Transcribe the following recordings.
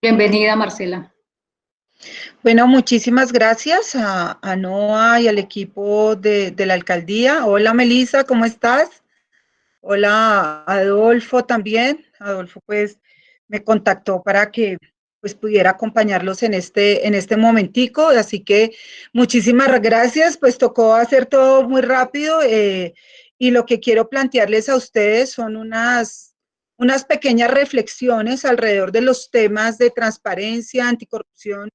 Bienvenida, Marcela. Bueno, muchísimas gracias a Noa y al equipo de la alcaldía. Hola, Melissa, ¿cómo estás? Hola, Adolfo también. Adolfo, pues, me contactó para que pues pudiera acompañarlos en este momentico, así que muchísimas gracias, pues tocó hacer todo muy rápido y lo que quiero plantearles a ustedes son unas pequeñas reflexiones alrededor de los temas de transparencia, anticorrupción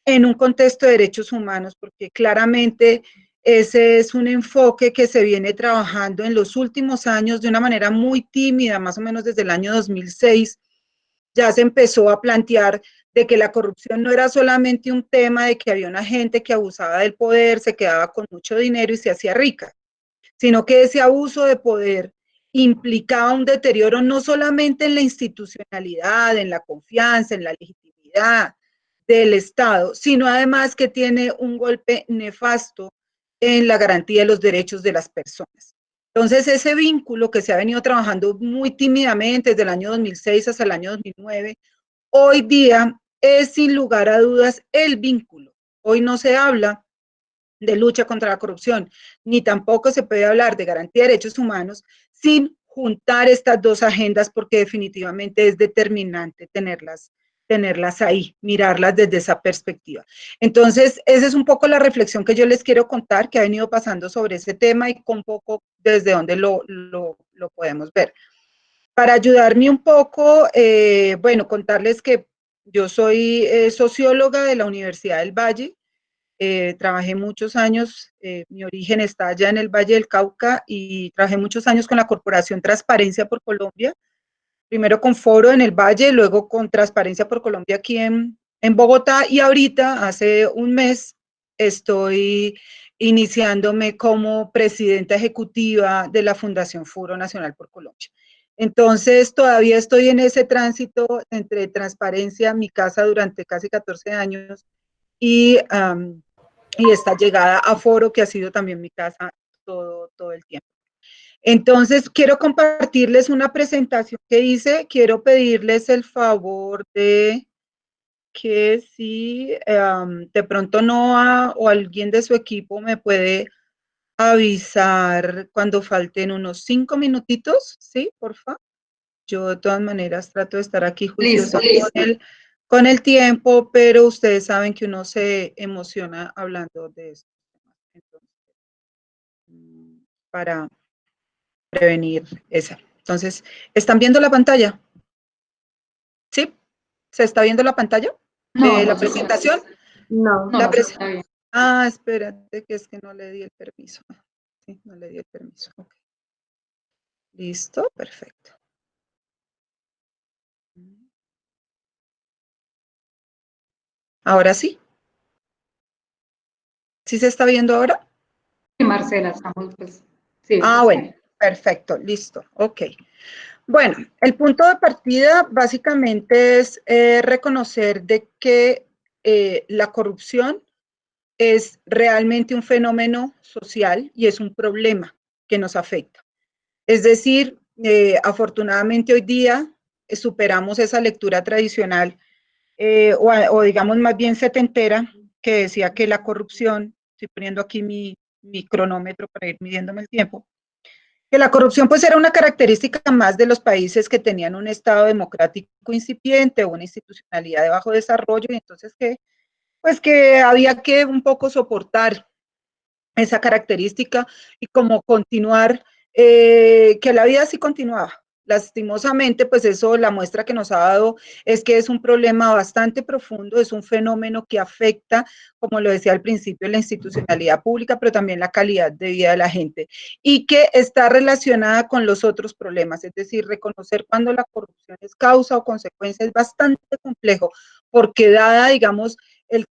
en un contexto de derechos humanos, porque claramente ese es un enfoque que se viene trabajando en los últimos años de una manera muy tímida, más o menos desde el año 2006, ya se empezó a plantear de que la corrupción no era solamente un tema de que había una gente que abusaba del poder, se quedaba con mucho dinero y se hacía rica, sino que ese abuso de poder implicaba un deterioro no solamente en la institucionalidad, en la confianza, en la legitimidad del Estado, sino además que tiene un golpe nefasto en la garantía de los derechos de las personas. Entonces, ese vínculo que se ha venido trabajando muy tímidamente desde el año 2006 hasta el año 2009, hoy día es sin lugar a dudas el vínculo. Hoy no se habla de lucha contra la corrupción, ni tampoco se puede hablar de garantía de derechos humanos sin juntar estas dos agendas, porque definitivamente es determinante tenerlas ahí, mirarlas desde esa perspectiva. Entonces, esa es un poco la reflexión que yo les quiero contar, que ha venido pasando sobre ese tema y con poco desde donde lo podemos ver. Para ayudarme un poco, bueno, contarles que yo soy socióloga de la Universidad del Valle. Trabajé muchos años, mi origen está allá en el Valle del Cauca y trabajé muchos años con la Corporación Transparencia por Colombia, primero con Foro en el Valle, luego con Transparencia por Colombia aquí en Bogotá y ahorita, hace un mes, estoy iniciándome como presidenta ejecutiva de la Fundación Foro Nacional por Colombia. Entonces, todavía estoy en ese tránsito entre transparencia, mi casa durante casi 14 años, y esta llegada a Foro, que ha sido también mi casa todo el tiempo. Entonces, quiero compartirles una presentación que hice. Quiero pedirles el favor de que si de pronto Noah o alguien de su equipo me puede avisar cuando falten unos 5 minutitos, ¿sí? Porfa. Yo de todas maneras trato de estar aquí juiciosa con el tiempo, pero ustedes saben que uno se emociona hablando de esto. Entonces, para prevenir esa. Entonces, ¿están viendo la pantalla? ¿Sí? ¿Se está viendo la pantalla de la presentación? No, La está bien. espérate, que es que no le di el permiso. Sí, no le di el permiso. Okay. Listo, perfecto. Ahora sí. ¿Sí se está viendo ahora? Sí, Marcela, estamos, pues, sí. Bueno, perfecto, listo, ok. Bueno, el punto de partida básicamente es reconocer de que la corrupción es realmente un fenómeno social y es un problema que nos afecta. Es decir, afortunadamente hoy día superamos esa lectura tradicional o digamos más bien setentera que decía que la corrupción, estoy poniendo aquí mi cronómetro para ir midiéndome el tiempo, que la corrupción pues era una característica más de los países que tenían un estado democrático incipiente o una institucionalidad de bajo desarrollo y entonces que pues que había que un poco soportar esa característica y como continuar, que la vida sí continuaba. Lastimosamente, pues eso, la muestra que nos ha dado es que es un problema bastante profundo, es un fenómeno que afecta, como lo decía al principio, la institucionalidad pública, pero también la calidad de vida de la gente y que está relacionada con los otros problemas, es decir, reconocer cuando la corrupción es causa o consecuencia es bastante complejo, porque dada, digamos, el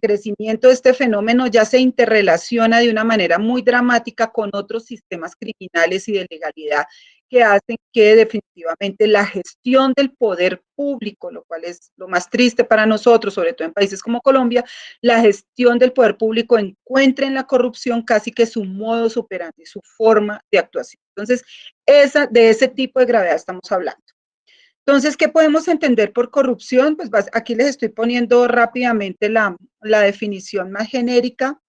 crecimiento de este fenómeno ya se interrelaciona de una manera muy dramática con otros sistemas criminales y de legalidad que hacen que definitivamente la gestión del poder público, lo cual es lo más triste para nosotros, sobre todo en países como Colombia, la gestión del poder público encuentre en la corrupción casi que su modo operandi, su forma de actuación. Entonces, de ese tipo de gravedad estamos hablando. Entonces, ¿qué podemos entender por corrupción? Pues aquí les estoy poniendo rápidamente la definición más genérica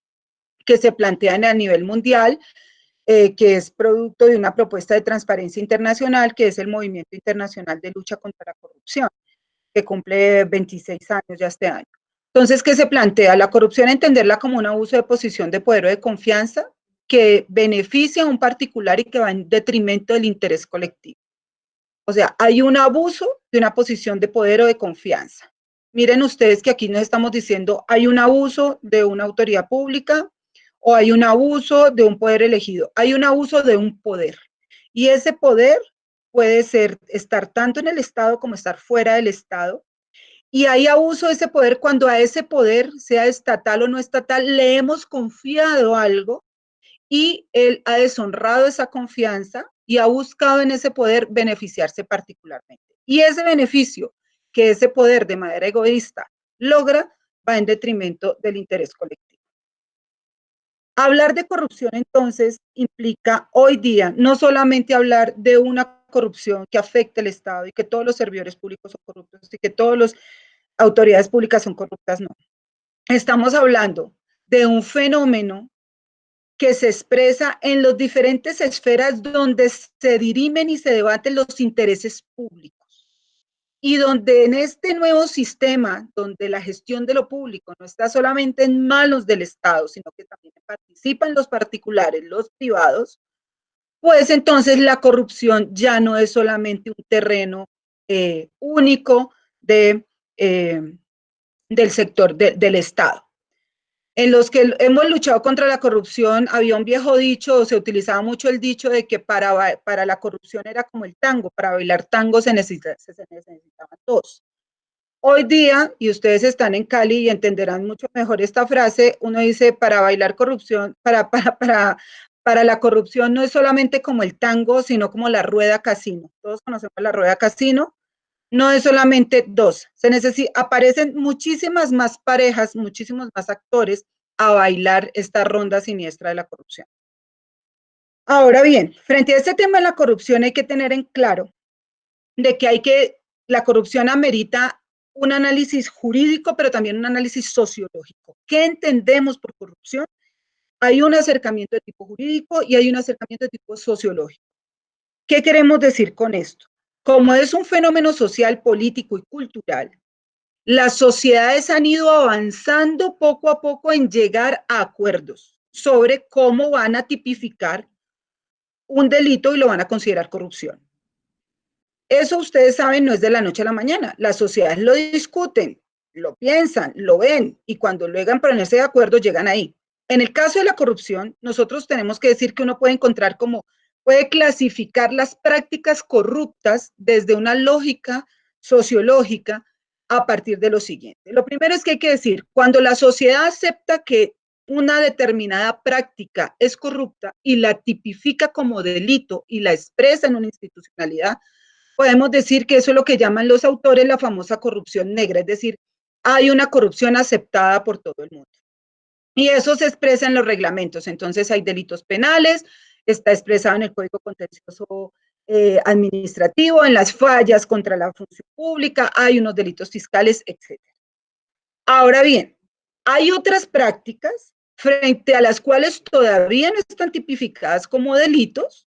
que se plantea a nivel mundial, que es producto de una propuesta de transparencia internacional, que es el Movimiento Internacional de Lucha contra la Corrupción, que cumple 26 años ya este año. Entonces, ¿qué se plantea? La corrupción, entenderla como un abuso de posición de poder o de confianza que beneficia a un particular y que va en detrimento del interés colectivo. O sea, hay un abuso de una posición de poder o de confianza. Miren ustedes que aquí nos estamos diciendo, hay un abuso de una autoridad pública o hay un abuso de un poder elegido. Hay un abuso de un poder. Y ese poder puede estar tanto en el Estado como estar fuera del Estado. Y hay abuso de ese poder cuando a ese poder, sea estatal o no estatal, le hemos confiado algo y él ha deshonrado esa confianza y ha buscado en ese poder beneficiarse particularmente. Y ese beneficio que ese poder de manera egoísta logra va en detrimento del interés colectivo. Hablar de corrupción entonces implica hoy día no solamente hablar de una corrupción que afecte al Estado y que todos los servidores públicos son corruptos y que todas las autoridades públicas son corruptas, no. Estamos hablando de un fenómeno que se expresa en las diferentes esferas donde se dirimen y se debaten los intereses públicos. Y donde en este nuevo sistema, donde la gestión de lo público no está solamente en manos del Estado, sino que también participan los particulares, los privados, pues entonces la corrupción ya no es solamente un terreno único del sector del Estado. En los que hemos luchado contra la corrupción, había un viejo dicho, se utilizaba mucho el dicho de que para la corrupción era como el tango, para bailar tango se necesitaban dos. Hoy día, y ustedes están en Cali y entenderán mucho mejor esta frase, uno dice, para bailar corrupción, para la corrupción no es solamente como el tango, sino como la rueda casino. Todos conocemos la rueda casino, no es solamente dos, aparecen muchísimas más parejas, muchísimos más actores a bailar esta ronda siniestra de la corrupción. Ahora bien, frente a este tema de la corrupción hay que tener en claro de que la corrupción amerita un análisis jurídico, pero también un análisis sociológico. ¿Qué entendemos por corrupción? Hay un acercamiento de tipo jurídico y hay un acercamiento de tipo sociológico. ¿Qué queremos decir con esto? Como es un fenómeno social, político y cultural, las sociedades han ido avanzando poco a poco en llegar a acuerdos sobre cómo van a tipificar un delito y lo van a considerar corrupción. Eso ustedes saben, no es de la noche a la mañana. Las sociedades lo discuten, lo piensan, lo ven y cuando logran ponerse de acuerdo llegan ahí. En el caso de la corrupción, nosotros tenemos que decir que uno puede encontrar puede clasificar las prácticas corruptas desde una lógica sociológica a partir de lo siguiente. Lo primero es que hay que decir, cuando la sociedad acepta que una determinada práctica es corrupta y la tipifica como delito y la expresa en una institucionalidad, podemos decir que eso es lo que llaman los autores la famosa corrupción negra, es decir, hay una corrupción aceptada por todo el mundo. Y eso se expresa en los reglamentos. Entonces hay delitos penales, está expresado en el Código Contencioso Administrativo, en las fallas contra la función pública, hay unos delitos fiscales, etc. Ahora bien, hay otras prácticas frente a las cuales todavía no están tipificadas como delitos,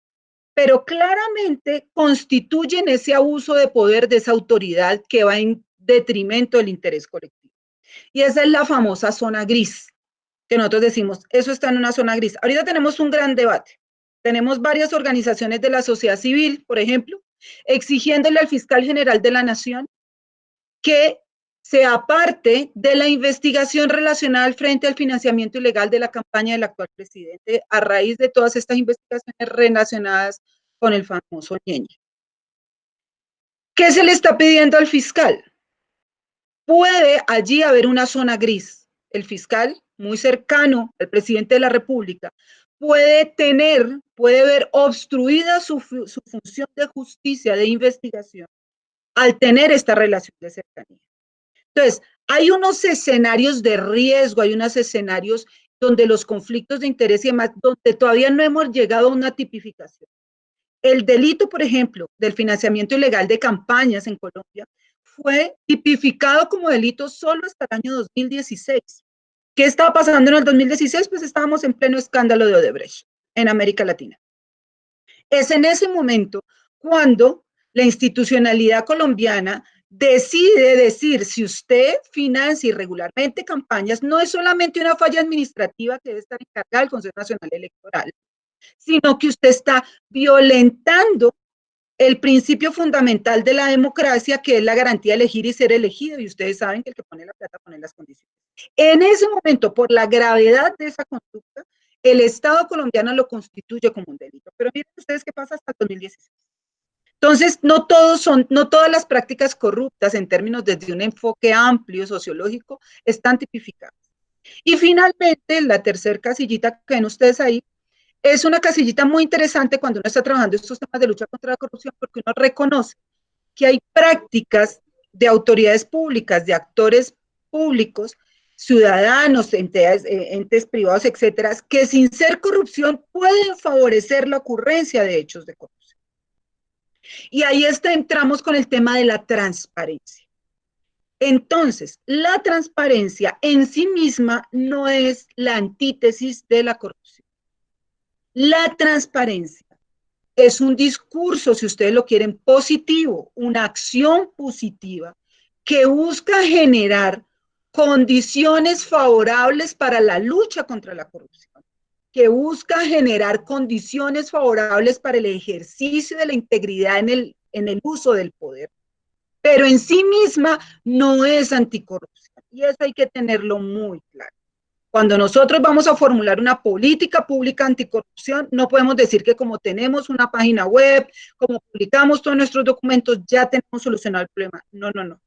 pero claramente constituyen ese abuso de poder de esa autoridad que va en detrimento del interés colectivo. Y esa es la famosa zona gris, que nosotros decimos, eso está en una zona gris. Ahorita tenemos un gran debate. Tenemos varias organizaciones de la sociedad civil, por ejemplo, exigiéndole al fiscal general de la Nación que se aparte de la investigación relacionada frente al financiamiento ilegal de la campaña del actual presidente a raíz de todas estas investigaciones relacionadas con el famoso Ñeñe. ¿Qué se le está pidiendo al fiscal? Puede allí haber una zona gris. El fiscal, muy cercano al presidente de la República, puede ver obstruida su función de justicia, de investigación, al tener esta relación de cercanía. Entonces, hay unos escenarios de riesgo, hay unos escenarios donde los conflictos de interés y demás, donde todavía no hemos llegado a una tipificación. El delito, por ejemplo, del financiamiento ilegal de campañas en Colombia fue tipificado como delito solo hasta el año 2016. ¿Qué estaba pasando en el 2016? Pues estábamos en pleno escándalo de Odebrecht en América Latina. Es en ese momento cuando la institucionalidad colombiana decide decir, si usted financia irregularmente campañas, no es solamente una falla administrativa que debe estar encargada del Consejo Nacional Electoral, sino que usted está violentando el principio fundamental de la democracia, que es la garantía de elegir y ser elegido, y ustedes saben que el que pone la plata pone las condiciones. En ese momento, por la gravedad de esa conducta, el Estado colombiano lo constituye como un delito. Pero miren ustedes qué pasa hasta el 2016. Entonces, no todas las prácticas corruptas en términos desde un enfoque amplio, sociológico, están tipificadas. Y finalmente, la tercera casillita que ven ustedes ahí, es una casillita muy interesante cuando uno está trabajando estos temas de lucha contra la corrupción, porque uno reconoce que hay prácticas de autoridades públicas, de actores públicos, ciudadanos, entes privados, etcétera, que sin ser corrupción pueden favorecer la ocurrencia de hechos de corrupción. Y ahí entramos con el tema de la transparencia. Entonces, la transparencia en sí misma no es la antítesis de la corrupción. La transparencia es un discurso, si ustedes lo quieren, positivo, una acción positiva que busca generar condiciones favorables para la lucha contra la corrupción, que busca generar condiciones favorables para el ejercicio de la integridad en el uso del poder, pero en sí misma no es anticorrupción, y eso hay que tenerlo muy claro. Cuando nosotros vamos a formular una política pública anticorrupción, no podemos decir que como tenemos una página web, como publicamos todos nuestros documentos, ya tenemos solucionado el problema. No, no, no.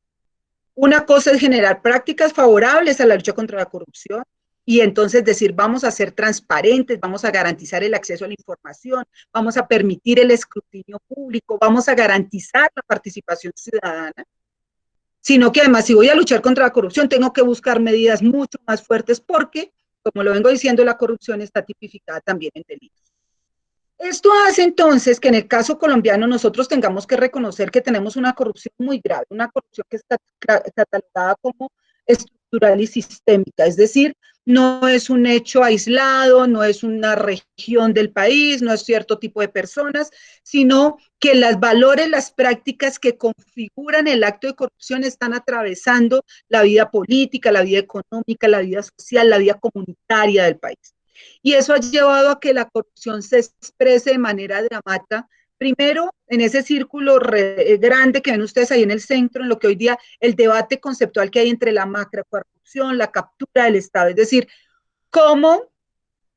Una cosa es generar prácticas favorables a la lucha contra la corrupción y entonces decir, vamos a ser transparentes, vamos a garantizar el acceso a la información, vamos a permitir el escrutinio público, vamos a garantizar la participación ciudadana, sino que además si voy a luchar contra la corrupción tengo que buscar medidas mucho más fuertes porque, como lo vengo diciendo, la corrupción está tipificada también en delitos. Esto hace entonces que en el caso colombiano nosotros tengamos que reconocer que tenemos una corrupción muy grave, una corrupción que está catalogada como estructural y sistémica, es decir, no es un hecho aislado, no es una región del país, no es cierto tipo de personas, sino que los valores, las prácticas que configuran el acto de corrupción están atravesando la vida política, la vida económica, la vida social, la vida comunitaria del país. Y eso ha llevado a que la corrupción se exprese de manera dramática, primero en ese círculo grande que ven ustedes ahí en el centro, en lo que hoy día el debate conceptual que hay entre la macrocorrupción, la captura del Estado, es decir, cómo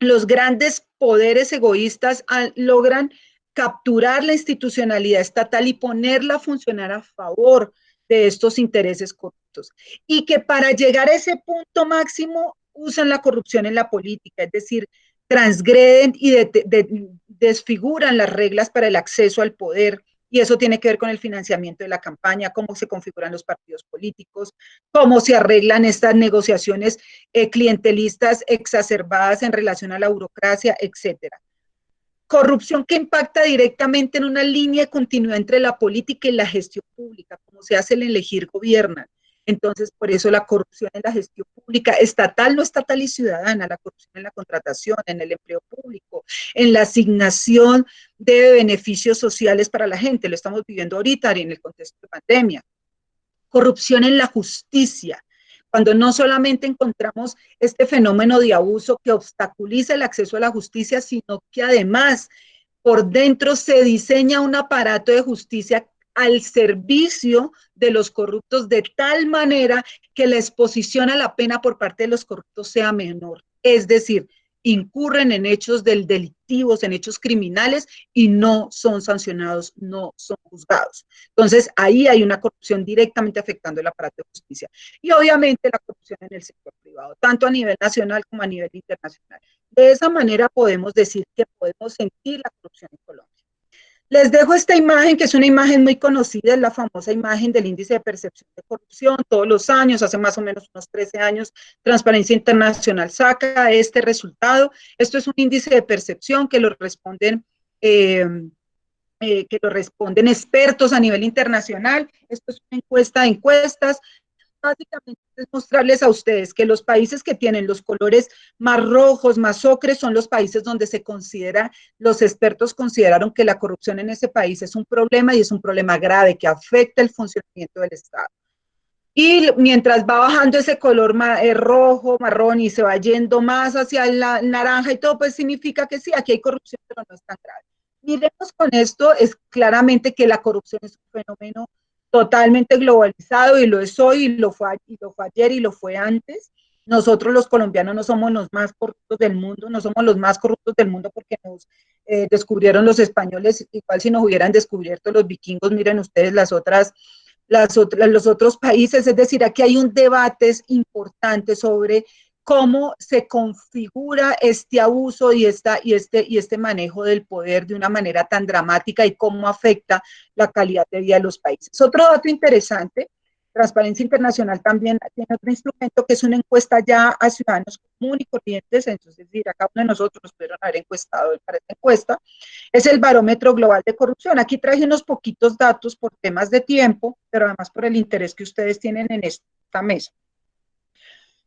los grandes poderes egoístas logran capturar la institucionalidad estatal y ponerla a funcionar a favor de estos intereses corruptos. Y que para llegar a ese punto máximo usan la corrupción en la política, es decir, transgreden y desfiguran las reglas para el acceso al poder. Y eso tiene que ver con el financiamiento de la campaña, cómo se configuran los partidos políticos, cómo se arreglan estas negociaciones clientelistas exacerbadas en relación a la burocracia, etcétera. Corrupción que impacta directamente en una línea de continuidad entre la política y la gestión pública, como se hace el elegir gobiernan. Entonces, por eso la corrupción en la gestión pública, estatal, no estatal y ciudadana, la corrupción en la contratación, en el empleo público, en la asignación de beneficios sociales para la gente, lo estamos viviendo ahorita en el contexto de pandemia. Corrupción en la justicia, cuando no solamente encontramos este fenómeno de abuso que obstaculiza el acceso a la justicia, sino que además por dentro se diseña un aparato de justicia al servicio de los corruptos de tal manera que la exposición a la pena por parte de los corruptos sea menor. Es decir, incurren en hechos delictivos, en hechos criminales y no son sancionados, no son juzgados. Entonces, ahí hay una corrupción directamente afectando el aparato de justicia. Y obviamente la corrupción en el sector privado, tanto a nivel nacional como a nivel internacional. De esa manera podemos decir que podemos sentir la corrupción en Colombia. Les dejo esta imagen, que es una imagen muy conocida, es la famosa imagen del índice de percepción de corrupción. Todos los años, hace más o menos unos 13 años, Transparencia Internacional saca este resultado. Esto es un índice de percepción que lo responden que lo responden expertos a nivel internacional. Esto es una encuesta de encuestas. Básicamente es mostrarles a ustedes que los países que tienen los colores más rojos, más ocres, son los países donde se considera, los expertos consideraron que la corrupción en ese país es un problema y es un problema grave que afecta el funcionamiento del Estado. Y mientras va bajando ese color rojo, marrón y se va yendo más hacia la naranja y todo, pues significa que sí, aquí hay corrupción, pero no es tan grave. Miremos con esto, es claramente que la corrupción es un fenómeno totalmente globalizado y lo es hoy, y lo fue ayer y lo fue antes. Nosotros los colombianos no somos los más corruptos del mundo, no somos los más corruptos del mundo porque nos descubrieron los españoles, igual si nos hubieran descubierto los vikingos, miren ustedes los otros países, es decir, aquí hay un debate importante sobre cómo se configura este abuso y este manejo del poder de una manera tan dramática y cómo afecta la calidad de vida de los países. Otro dato interesante, Transparencia Internacional también tiene otro instrumento que es una encuesta ya a ciudadanos comunes y corrientes, entonces es decir, a cada uno de nosotros pudieron haber encuestado para esta encuesta, es el Barómetro Global de Corrupción. Aquí traje unos poquitos datos por temas de tiempo, pero además por el interés que ustedes tienen en esta mesa.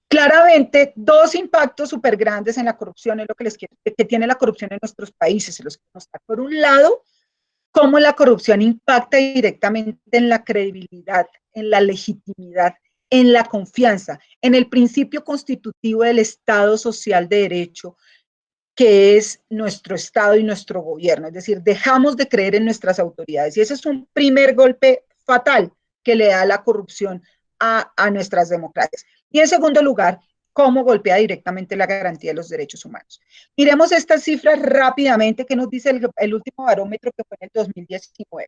Claramente, dos impactos súper grandes en la corrupción es lo que les quiero, que tiene la corrupción en nuestros países. Se los quiero mostrar. Por un lado, cómo la corrupción impacta directamente en la credibilidad, en la legitimidad, en la confianza, en el principio constitutivo del Estado social de derecho, que es nuestro Estado y nuestro gobierno. Es decir, dejamos de creer en nuestras autoridades. Y ese es un primer golpe fatal que le da la corrupción a nuestras democracias. Y en segundo lugar, cómo golpea directamente la garantía de los derechos humanos. Miremos estas cifras rápidamente que nos dice el último barómetro que fue en el 2019.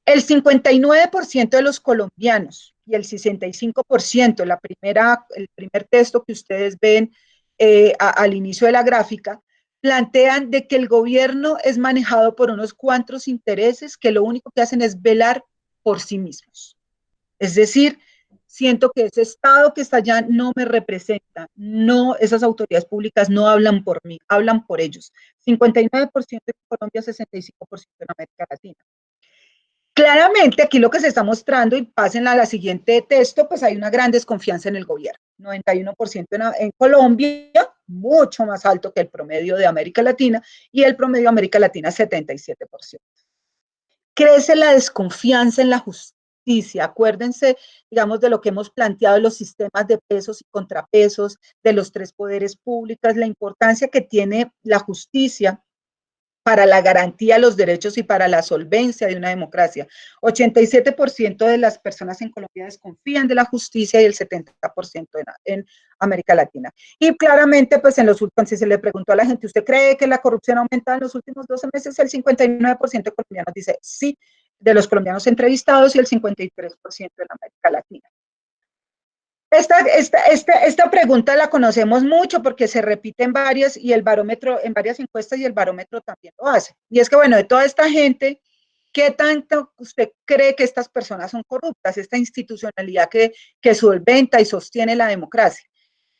El 59% de los colombianos y el 65%, el primer texto que ustedes ven al inicio de la gráfica, plantean de que el gobierno es manejado por unos cuantos intereses que lo único que hacen es velar por sí mismos. Es decir, siento que ese Estado que está allá no me representa, no, esas autoridades públicas no hablan por mí, hablan por ellos. 59% en Colombia, 65% en América Latina. Claramente aquí lo que se está mostrando, y pasen a la siguiente texto, pues hay una gran desconfianza en el gobierno. 91% en Colombia, mucho más alto que el promedio de América Latina, y el promedio de América Latina 77%. Crece la desconfianza en la justicia. Acuérdense, digamos, de lo que hemos planteado de los sistemas de pesos y contrapesos, de los tres poderes públicos, la importancia que tiene la justicia para la garantía de los derechos y para la solvencia de una democracia. 87% de las personas en Colombia desconfían de la justicia y el 70% en América Latina. Y claramente, pues en los últimos, si se le preguntó a la gente, ¿usted cree que la corrupción ha aumentado en los últimos 12 meses? El 59% de colombianos dice sí, de los colombianos entrevistados, y el 53% en América Latina. Esta pregunta la conocemos mucho porque se repite en varias y el barómetro, en varias encuestas, y el barómetro también lo hace. Y es que, bueno, de toda esta gente, ¿qué tanto usted cree que estas personas son corruptas? Esta institucionalidad que solventa y sostiene la democracia.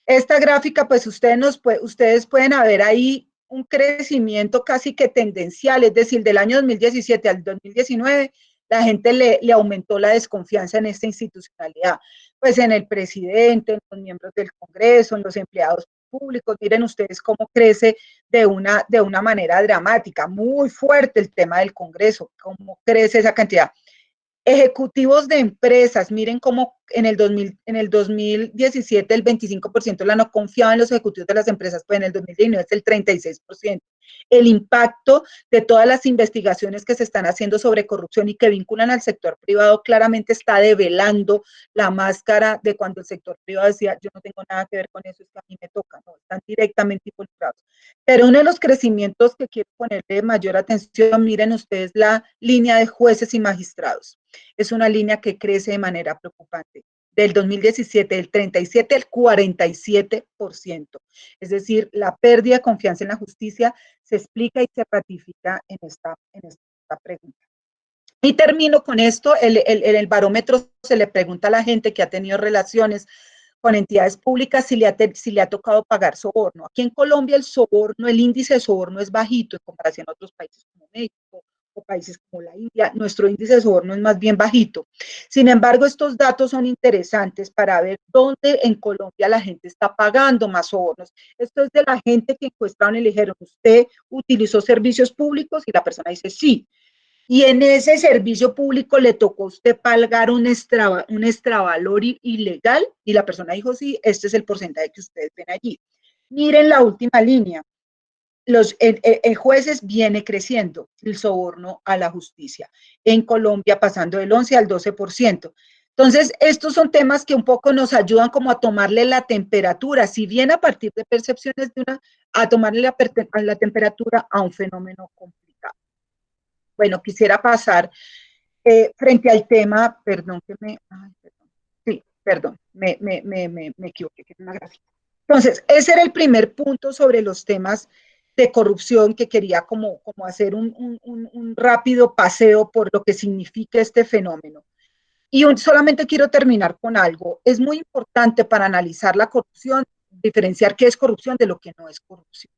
Esta gráfica, pues ustedes pueden ver ahí un crecimiento casi que tendencial, es decir, del año 2017 al 2019, la gente le aumentó la desconfianza en esta institucionalidad, pues en el presidente, en los miembros del Congreso, en los empleados públicos. Miren ustedes cómo crece de una manera dramática, muy fuerte el tema del Congreso, cómo crece esa cantidad. Ejecutivos de empresas, miren cómo en el 2017 el 25% no confiaba en los ejecutivos de las empresas, pues en el 2019 es el 36%. El impacto de todas las investigaciones que se están haciendo sobre corrupción y que vinculan al sector privado claramente está develando la máscara de cuando el sector privado decía, yo no tengo nada que ver con eso, es que a mí me toca, no, están directamente involucrados. Pero uno de los crecimientos que quiero ponerle mayor atención, miren ustedes la línea de jueces y magistrados. Es una línea que crece de manera preocupante. Del 2017, del 37 al 47%. Es decir, la pérdida de confianza en la justicia se explica y se ratifica en esta pregunta. Y termino con esto, el barómetro se le pregunta a la gente que ha tenido relaciones con entidades públicas si le ha tocado pagar soborno. Aquí en Colombia el soborno, el índice de soborno es bajito en comparación a otros países como México o países como la India. Nuestro índice de soborno es más bien bajito. Sin embargo, estos datos son interesantes para ver dónde en Colombia la gente está pagando más sobornos. Esto es de la gente que encuestaron y le dijeron, ¿usted utilizó servicios públicos? Y la persona dice, sí. Y en ese servicio público le tocó a usted pagar un extravalor ilegal, y la persona dijo, sí, este es el porcentaje que ustedes ven allí. Miren la última línea. En jueces viene creciendo el soborno a la justicia. En Colombia pasando del 11 al 12%. Entonces, estos son temas que un poco nos ayudan como a tomarle la temperatura, si bien a partir de percepciones a tomarle la temperatura a un fenómeno complicado. Bueno, quisiera pasar frente al tema, perdón, me equivoqué, que es una gráfica. Entonces, ese era el primer punto sobre los temas de corrupción que quería como hacer un rápido paseo por lo que significa este fenómeno. Y solamente quiero terminar con algo. Es muy importante para analizar la corrupción, diferenciar qué es corrupción de lo que no es corrupción.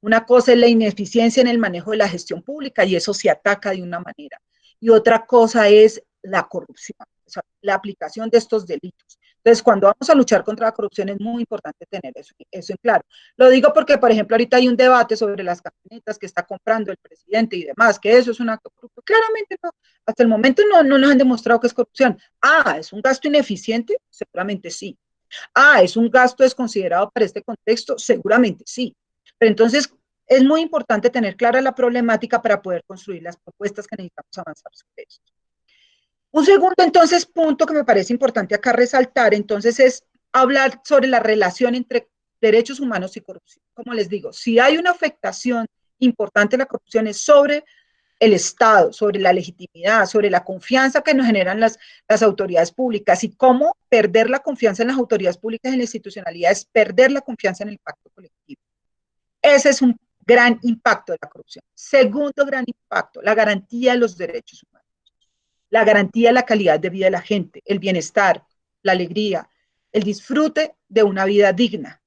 Una cosa es la ineficiencia en el manejo de la gestión pública y eso se ataca de una manera. Y otra cosa es la corrupción, o sea, la aplicación de estos delitos. Entonces, cuando vamos a luchar contra la corrupción es muy importante tener eso en claro. Lo digo porque, por ejemplo, ahorita hay un debate sobre las camionetas que está comprando el presidente y demás, que eso es un acto corrupto. Claramente no, hasta el momento no nos han demostrado que es corrupción. Ah, ¿es un gasto ineficiente? Seguramente sí. Ah, ¿es un gasto desconsiderado para este contexto? Seguramente sí. Pero entonces es muy importante tener clara la problemática para poder construir las propuestas que necesitamos avanzar sobre esto. Un segundo, entonces, punto que me parece importante acá resaltar, entonces, es hablar sobre la relación entre derechos humanos y corrupción. Como les digo, si hay una afectación importante de la corrupción es sobre el Estado, sobre la legitimidad, sobre la confianza que nos generan las autoridades públicas y cómo perder la confianza en las autoridades públicas y en la institucionalidad es perder la confianza en el pacto colectivo. Ese es un gran impacto de la corrupción. Segundo gran impacto, la garantía de los derechos humanos, la garantía de la calidad de vida de la gente, el bienestar, la alegría, el disfrute de una vida digna.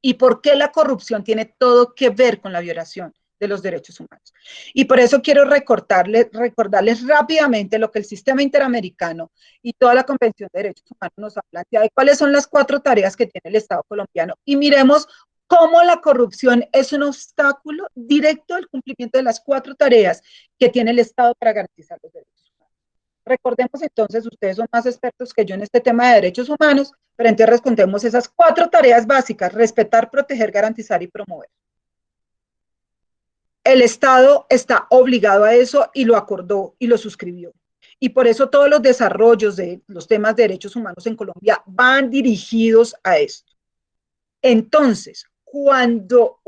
¿Y por qué la corrupción tiene todo que ver con la violación de los derechos humanos? Y por eso quiero recordarles rápidamente lo que el sistema interamericano y toda la Convención de Derechos Humanos nos ha planteado y cuáles son las 4 tareas que tiene el Estado colombiano. Y miremos cómo la corrupción es un obstáculo directo al cumplimiento de las 4 tareas que tiene el Estado para garantizar los derechos humanos. Recordemos entonces, ustedes son más expertos que yo en este tema de derechos humanos, pero entonces respondemos esas 4 tareas básicas: respetar, proteger, garantizar y promover. El Estado está obligado a eso y lo acordó y lo suscribió. Y por eso todos los desarrollos de los temas de derechos humanos en Colombia van dirigidos a esto. Entonces, cuando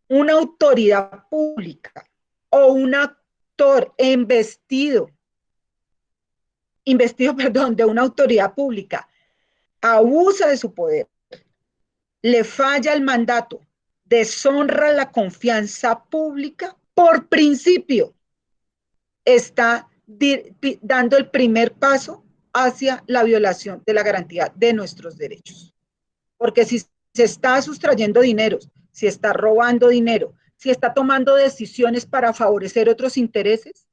una autoridad pública o un actor investido, de una autoridad pública abusa de su poder, le falla el mandato, deshonra la confianza pública, por principio está dando el primer paso hacia la violación de la garantía de nuestros derechos. Porque si se está sustrayendo dinero, si está robando dinero, si está tomando decisiones para favorecer otros intereses,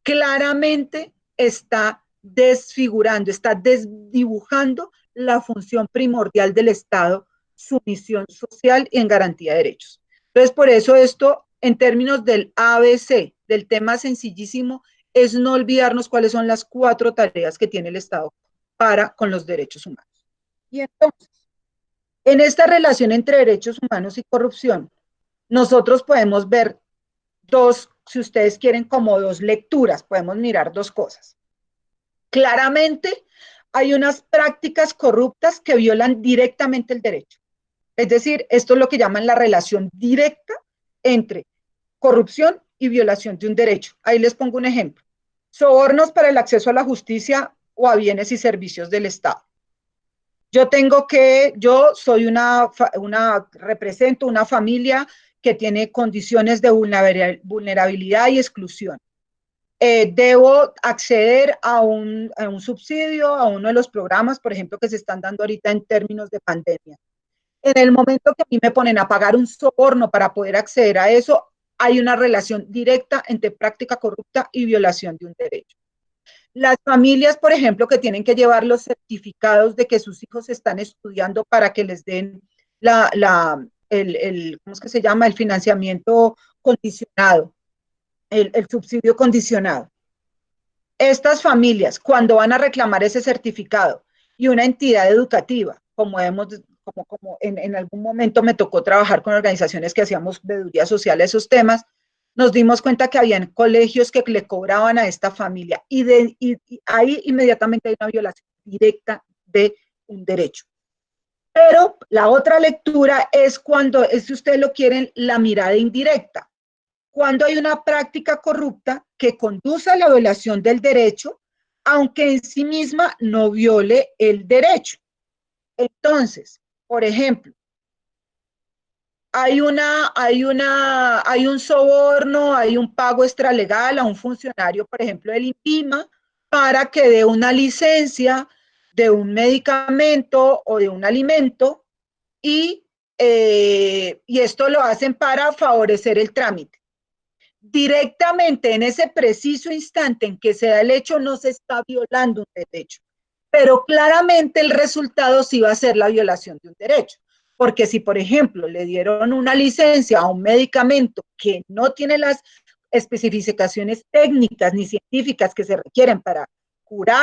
claramente está desfigurando, está desdibujando la función primordial del Estado, su misión social y en garantía de derechos. Entonces, por eso esto, en términos del ABC, del tema sencillísimo, es no olvidarnos cuáles son las 4 tareas que tiene el Estado para con los derechos humanos. Y entonces, en esta relación entre derechos humanos y corrupción, nosotros podemos ver si ustedes quieren, como 2 lecturas, podemos mirar 2 cosas. Claramente, hay unas prácticas corruptas que violan directamente el derecho. Es decir, esto es lo que llaman la relación directa entre corrupción y violación de un derecho. Ahí les pongo un ejemplo. Sobornos para el acceso a la justicia o a bienes y servicios del Estado. Yo soy represento una familia que tiene condiciones de vulnerabilidad y exclusión. debo acceder a un subsidio, a uno de los programas, por ejemplo, que se están dando ahorita en términos de pandemia. En el momento que a mí me ponen a pagar un soborno para poder acceder a eso, hay una relación directa entre práctica corrupta y violación de un derecho. Las familias, por ejemplo, que tienen que llevar los certificados de que sus hijos están estudiando para que les den ¿cómo es que se llama? El financiamiento condicionado, el subsidio condicionado. Estas familias, cuando van a reclamar ese certificado y una entidad educativa, como en algún momento me tocó trabajar con organizaciones que hacíamos veeduría social a esos temas, nos dimos cuenta que habían colegios que le cobraban a esta familia y ahí inmediatamente hay una violación directa de un derecho. Pero la otra lectura es cuando, si ustedes lo quieren, la mirada indirecta. Cuando hay una práctica corrupta que conduce a la violación del derecho, aunque en sí misma no viole el derecho. Entonces, por ejemplo, hay un soborno, hay un pago extralegal a un funcionario, por ejemplo, del INVIMA, para que dé una licencia de un medicamento o de un alimento y esto lo hacen para favorecer el trámite. Directamente en ese preciso instante en que se da el hecho no se está violando un derecho, pero claramente el resultado sí va a ser la violación de un derecho, porque si por ejemplo le dieron una licencia a un medicamento que no tiene las especificaciones técnicas ni científicas que se requieren para curar